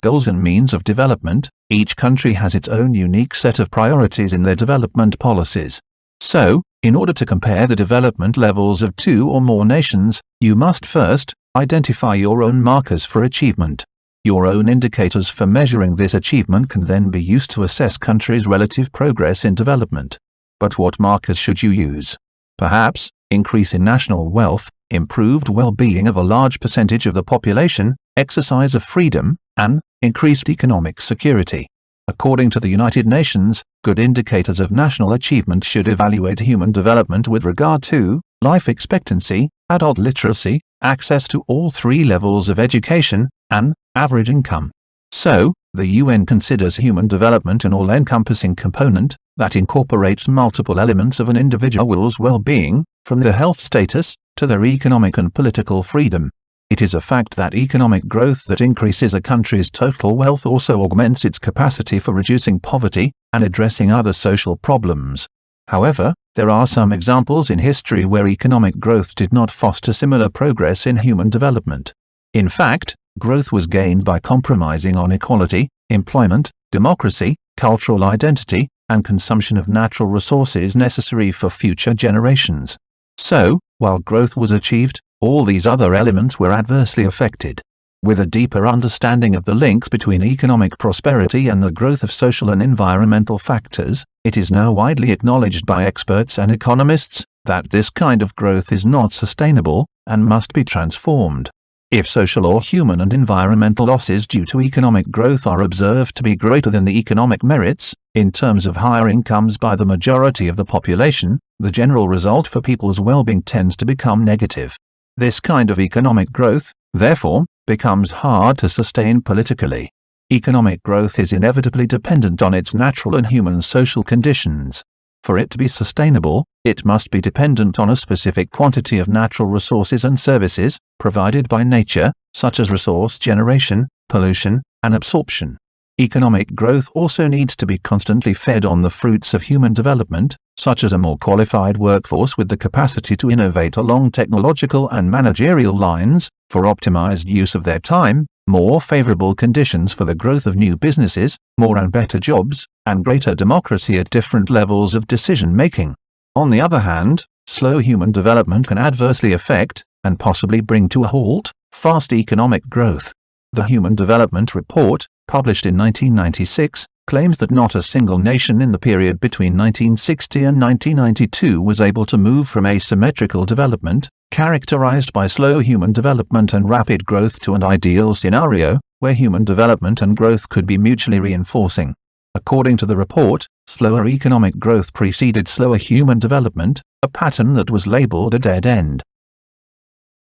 goals and means of development, each country has its own unique set of priorities in their development policies. So, in order to compare the development levels of two or more nations, you must first identify your own markers for achievement. Your own indicators for measuring this achievement can then be used to assess countries' relative progress in development. But what markers should you use? Perhaps, increase in national wealth, improved well-being of a large percentage of the population, exercise of freedom, and increased economic security. According to the United Nations, good indicators of national achievement should evaluate human development with regard to life expectancy, adult literacy, access to all three levels of education, and average income. So, the UN considers human development an all-encompassing component that incorporates multiple elements of an individual's well-being, from their health status to their economic and political freedom. It is a fact that economic growth that increases a country's total wealth also augments its capacity for reducing poverty and addressing other social problems. However, there are some examples in history where economic growth did not foster similar progress in human development. In fact, growth was gained by compromising on equality, employment, democracy, cultural identity, and consumption of natural resources necessary for future generations. So, while growth was achieved, all these other elements were adversely affected. With a deeper understanding of the links between economic prosperity and the growth of social and environmental factors, it is now widely acknowledged by experts and economists that this kind of growth is not sustainable and must be transformed. If social or human and environmental losses due to economic growth are observed to be greater than the economic merits, in terms of higher incomes by the majority of the population, the general result for people's well-being tends to become negative. This kind of economic growth, therefore, becomes hard to sustain politically. Economic growth is inevitably dependent on its natural and human social conditions. For it to be sustainable, it must be dependent on a specific quantity of natural resources and services provided by nature, such as resource generation, pollution, and absorption. Economic growth also needs to be constantly fed on the fruits of human development, such as a more qualified workforce with the capacity to innovate along technological and managerial lines, for optimized use of their time, more favorable conditions for the growth of new businesses, more and better jobs, and greater democracy at different levels of decision-making. On the other hand, slow human development can adversely affect, and possibly bring to a halt, fast economic growth. The Human Development Report, published in 1996, claims that not a single nation in the period between 1960 and 1992 was able to move from asymmetrical development, characterized by slow human development and rapid growth, to an ideal scenario, where human development and growth could be mutually reinforcing. According to the report, slower economic growth preceded slower human development, a pattern that was labeled a dead end.